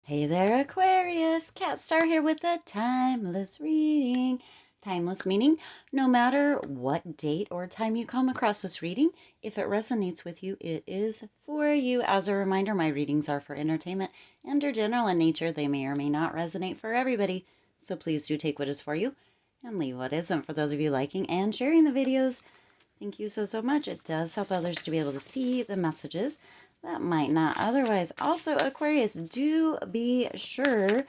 Hey there, Aquarius. Cat Star here with a timeless reading. Timeless meaning no matter what date or time you come across this reading, if it resonates with you, it is for you. As a reminder, my readings are for entertainment and are general in nature. They may or may not resonate for everybody. So please do take what is for you and leave what isn't. For those of you liking and sharing the videos, thank you so much. It does help others to be able to see the messages that might not otherwise. Also, Aquarius, do be sure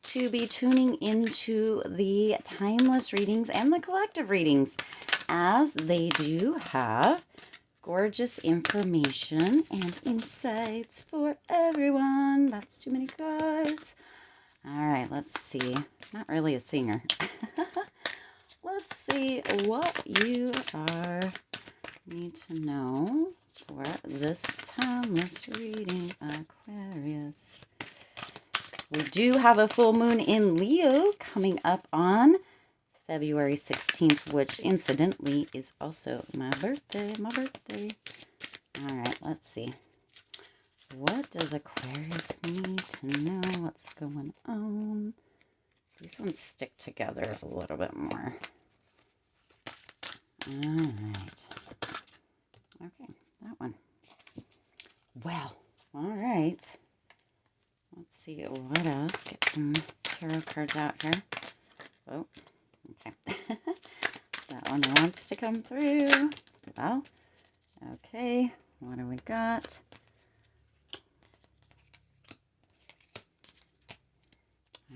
to be tuning into the timeless readings and the collective readings, as they do have gorgeous information and insights for everyone. That's too many cards. All right, let's see. Not really a singer. Let's see what you need to know for this timeless reading, Aquarius. We do have a full moon in Leo coming up on February 16th, which incidentally is also my birthday. All right, let's see. What does Aquarius need to know? What's going on? These ones stick together a little bit more. All right. Okay, that one. Well, all right. Let's see what else. Get some tarot cards out here. Oh, okay. That one wants to come through. Well, okay. What do we got?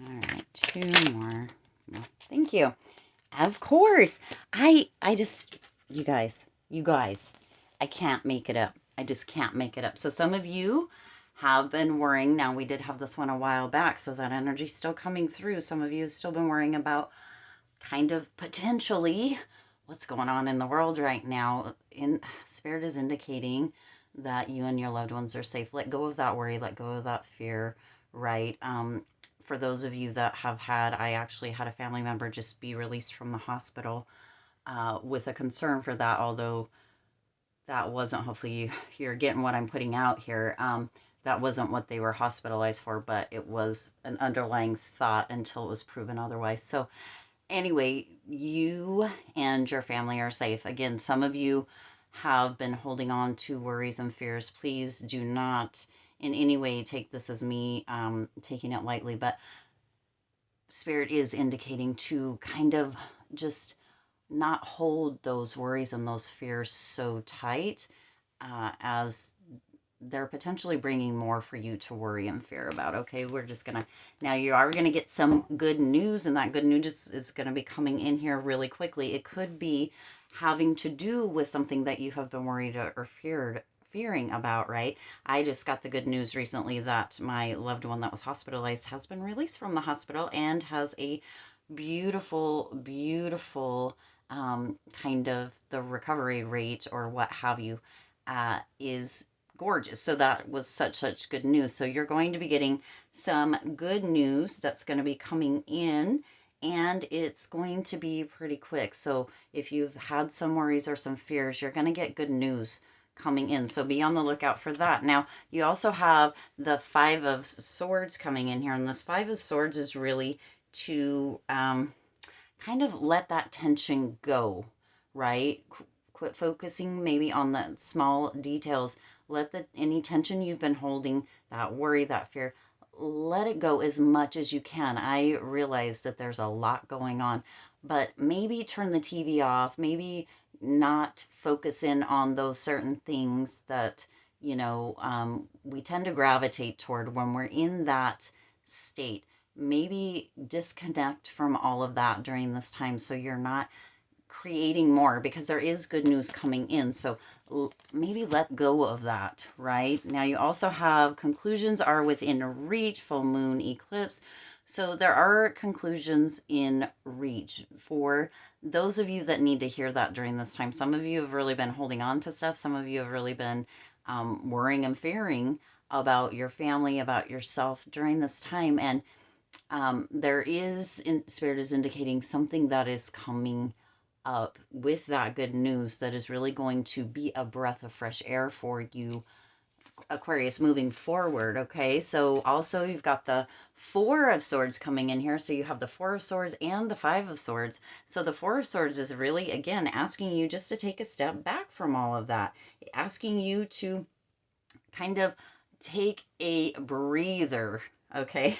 All right, two more. Well, thank you. Of course. I just, you guys, I can't make it up. I just can't make it up. So some of you have been worrying. Now, we did have this one a while back, so that energy's still coming through. Some of you have still been worrying about kind of potentially what's going on in the world right now. Spirit is indicating that you and your loved ones are safe. Let go of that worry. Let go of that fear, right? For those of you that have had, I actually had a family member just be released from the hospital with a concern for that, although that wasn't, hopefully you're getting what I'm putting out here. That wasn't what they were hospitalized for, but it was an underlying thought until it was proven otherwise. So anyway, you and your family are safe. Again, some of you have been holding on to worries and fears. Please do not in any way take this as me taking it lightly, but Spirit is indicating to kind of just not hold those worries and those fears so tight, as they're potentially bringing more for you to worry and fear about. Okay, we're just gonna, now you are gonna get some good news, and that good news is gonna be coming in here really quickly. It could be having to do with something that you have been worried or fearing about, right? I just got the good news recently that my loved one that was hospitalized has been released from the hospital and has a beautiful kind of, the recovery rate or what have you is gorgeous. So that was such good news. So you're going to be getting some good news that's going to be coming in, and it's going to be pretty quick. So if you've had some worries or some fears, you're going to get good news coming in. So be on the lookout for that. Now, you also have the Five of Swords coming in here, and this Five of Swords is really to kind of let that tension go, right? Quit focusing maybe on the small details. Let any tension you've been holding, that worry, that fear, let it go as much as you can. I realize that there's a lot going on, but maybe turn the TV off, maybe not focus in on those certain things that, we tend to gravitate toward when we're in that state. Maybe disconnect from all of that during this time so you're not creating more, because there is good news coming in. So maybe let go of that, right? Now you also have conclusions are within reach, full moon eclipse. So there are conclusions in reach for those of you that need to hear that during this time. Some of you have really been holding on to stuff. Some of you have really been worrying and fearing about your family, about yourself during this time. And there is, Spirit is indicating something that is coming up with that good news that is really going to be a breath of fresh air for you Aquarius, moving forward, okay? So also you've got the Four of Swords coming in here. So you have the Four of Swords and the Five of Swords. So the Four of Swords is really, again, asking you just to take a step back from all of that. Asking you to kind of take a breather, okay?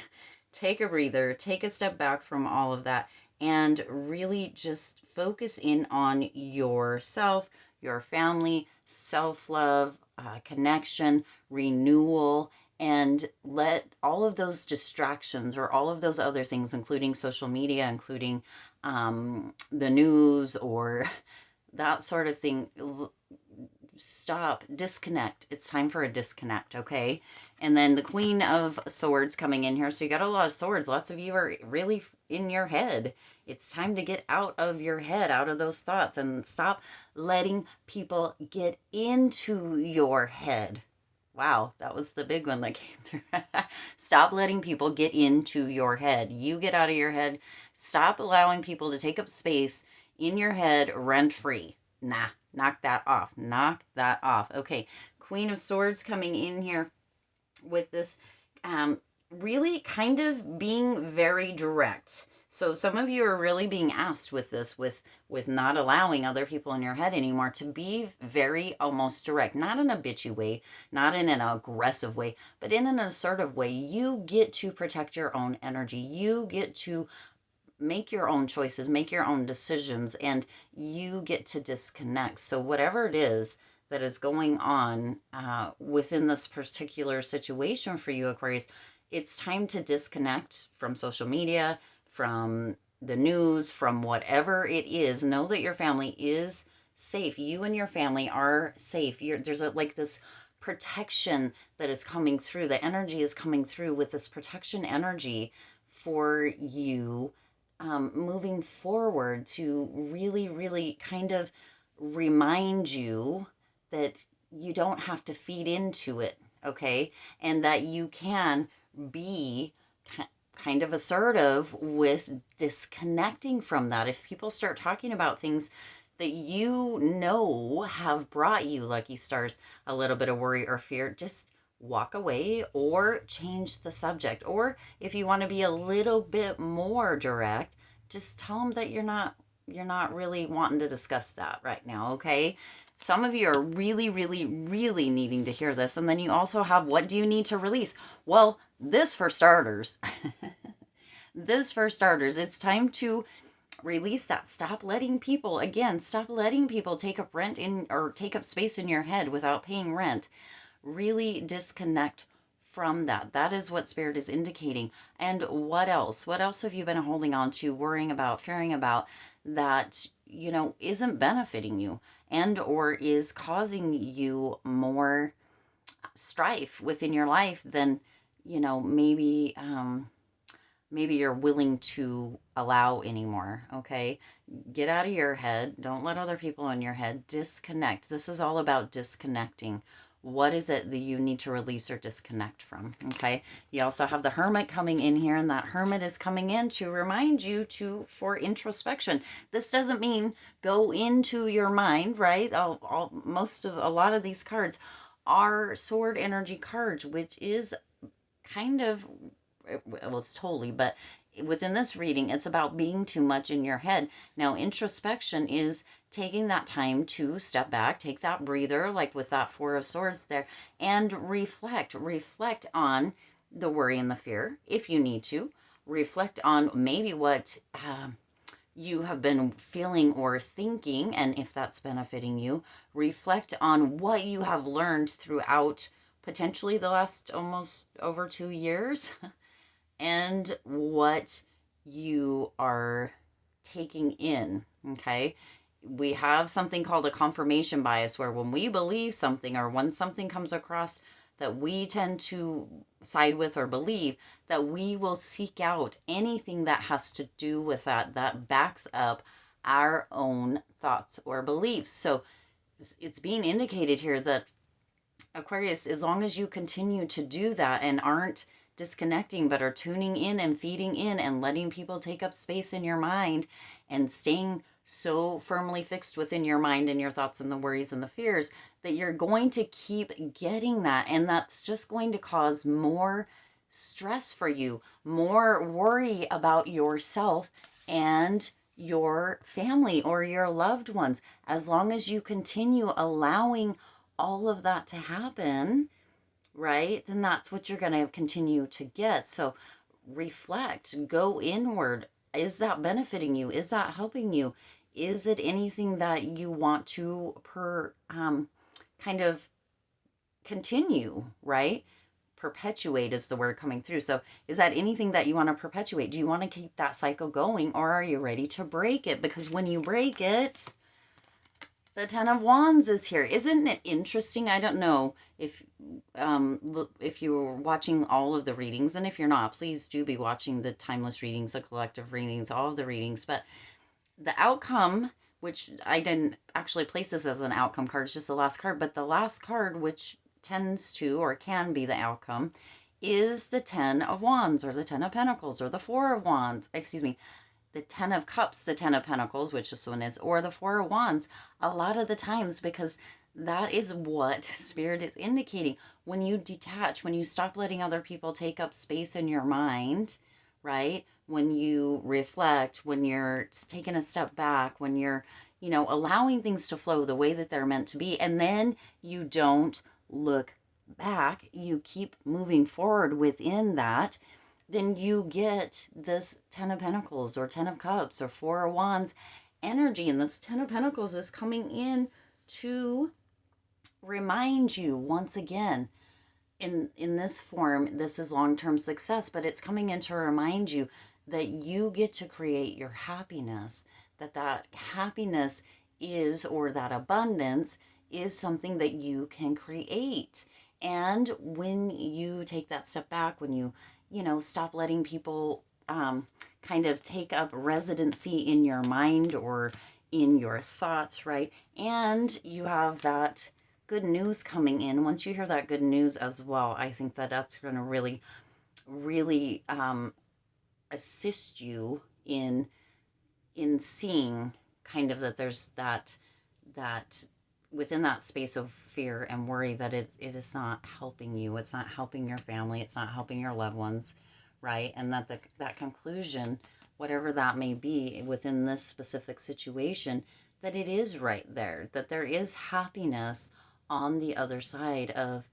Take a breather, take a step back from all of that, and really just focus in on yourself, your family, self-love, connection, renewal, and let all of those distractions or all of those other things, including social media, including the news or that sort of thing, stop, disconnect. It's time for a disconnect, okay? And then the Queen of Swords coming in here. So you got a lot of swords. Lots of you are really in your head. It's time to get out of your head, out of those thoughts, and stop letting people get into your head. Wow, that was the big one that came through. Stop letting people get into your head. You get out of your head. Stop allowing people to take up space in your head rent free. Nah, knock that off. Knock that off. Okay, Queen of Swords coming in here with this really kind of being very direct. So some of you are really being asked with this, with not allowing other people in your head anymore, to be very almost direct, not in a bitchy way, not in an aggressive way, but in an assertive way. You get to protect your own energy. You get to make your own choices, make your own decisions, and you get to disconnect. So whatever it is that is going on within this particular situation for you, Aquarius, it's time to disconnect from social media, from the news, from whatever it is. Know that your family is safe. You and your family are safe. There's like this protection that is coming through. The energy is coming through with this protection energy for you, moving forward, to really, really kind of remind you that you don't have to feed into it, okay? And that you can be kind of assertive with disconnecting from that. If people start talking about things that you know have brought you, lucky stars, a little bit of worry or fear, just walk away or change the subject. Or if you want to be a little bit more direct, just tell them that you're not really wanting to discuss that right now, okay? Some of you are really, really, really needing to hear this. And then you also have, what do you need to release? Well, this for starters. This for starters. It's time to release that. Stop letting people, again, stop letting people take up rent in, or take up space in your head without paying rent. Really disconnect from that. That is what Spirit is indicating. And what else? What else have you been holding on to, worrying about, fearing about, that, you know, isn't benefiting you and or is causing you more strife within your life than, you know, maybe you're willing to allow anymore, okay? Get out of your head. Don't let other people in your head. Disconnect. This is all about disconnecting. What is it that you need to release or disconnect from, okay? You also have the Hermit coming in here, and that Hermit is coming in to remind you for introspection. This doesn't mean go into your mind, right? A lot of these cards are sword energy cards, which is kind of, well, it's totally, but within this reading, it's about being too much in your head. Now, introspection is taking that time to step back, take that breather, like with that Four of Swords there, and reflect on the worry and the fear, if you need to. Reflect on maybe what you have been feeling or thinking, and if that's benefiting you. Reflect on what you have learned throughout potentially the last almost over 2 years and what you are taking in, okay? We have something called a confirmation bias, where when we believe something or when something comes across that we tend to side with or believe, that we will seek out anything that has to do with that backs up our own thoughts or beliefs. So it's being indicated here that, Aquarius, as long as you continue to do that and aren't disconnecting, but are tuning in and feeding in and letting people take up space in your mind and staying so firmly fixed within your mind and your thoughts and the worries and the fears that you're going to keep getting that. And that's just going to cause more stress for you, more worry about yourself and your family or your loved ones. As long as you continue allowing all of that to happen, right, then that's what you're going to continue to get. So reflect, go inward. Is that benefiting you? Is that helping you? Is it anything that you want to kind of continue, right? Perpetuate is the word coming through. So is that anything that you want to perpetuate? Do you want to keep that cycle going, or are you ready to break it? Because when you break it, the Ten of Wands is here. Isn't it interesting? I don't know if you're watching all of the readings, and if you're not, please do be watching the timeless readings, the collective readings, all of the readings. But the outcome, which I didn't actually place this as an outcome card, it's just the last card, but the last card, which tends to or can be the outcome, is the Ten of Wands, or the Ten of Pentacles, or the Four of Wands, excuse me, the Ten of Cups, the Ten of Pentacles, which this one is, or the Four of Wands, a lot of the times, because that is what Spirit is indicating. When you detach, when you stop letting other people take up space in your mind, right? When you reflect, when you're taking a step back, when you're, allowing things to flow the way that they're meant to be, and then you don't look back, you keep moving forward within that, then you get this Ten of Pentacles or Ten of Cups or Four of Wands energy. And this Ten of Pentacles is coming in to remind you once again, in this form, this is long-term success, but it's coming in to remind you that you get to create your happiness, that happiness is, or that abundance is something that you can create. And when you take that step back, when you stop letting people kind of take up residency in your mind or in your thoughts, right? And you have that good news coming in. Once you hear that good news as well, I think that that's going to really, really assist you in seeing kind of that there's that within that space of fear and worry that it is not helping you, it's not helping your family, it's not helping your loved ones, right? And that that conclusion, whatever that may be within this specific situation, that it is right there, that there is happiness on the other side of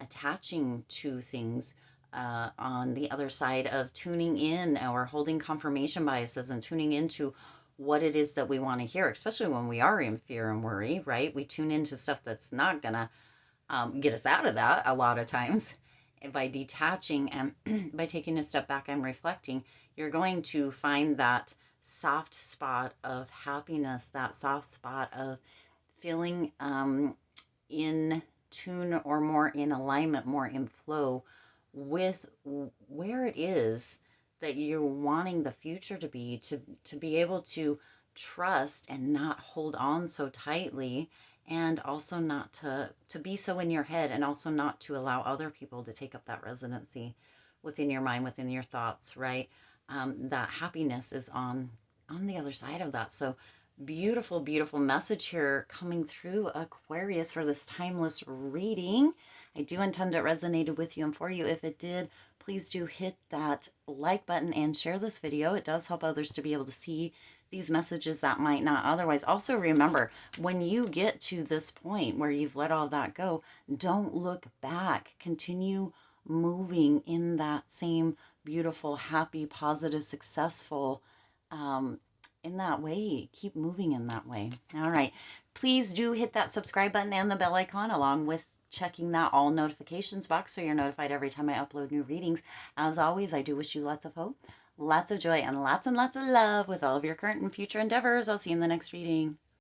attaching to things, on the other side of tuning in or holding confirmation biases and tuning into what it is that we want to hear, especially when we are in fear and worry, right? We tune into stuff that's not going to get us out of that a lot of times. And by detaching and by taking a step back and reflecting, you're going to find that soft spot of happiness, that soft spot of feeling in tune or more in alignment, more in flow with where it is that you're wanting the future to be able to trust and not hold on so tightly, and also not to be so in your head, and also not to allow other people to take up that residency within your mind, within your thoughts, right? That happiness is on the other side of that. So beautiful, beautiful message here coming through, Aquarius, for this timeless reading. I do intend it resonated with you and for you. If it did, please do hit that like button and share this video. It does help others to be able to see these messages that might not otherwise. Also remember, when you get to this point where you've let all that go, don't look back. Continue moving in that same beautiful, happy, positive, successful, in that way. Keep moving in that way. All right. Please do hit that subscribe button and the bell icon, along with checking that all notifications box so you're notified every time I upload new readings. As always, I do wish you lots of hope, lots of joy, and lots of love with all of your current and future endeavors. I'll see you in the next reading.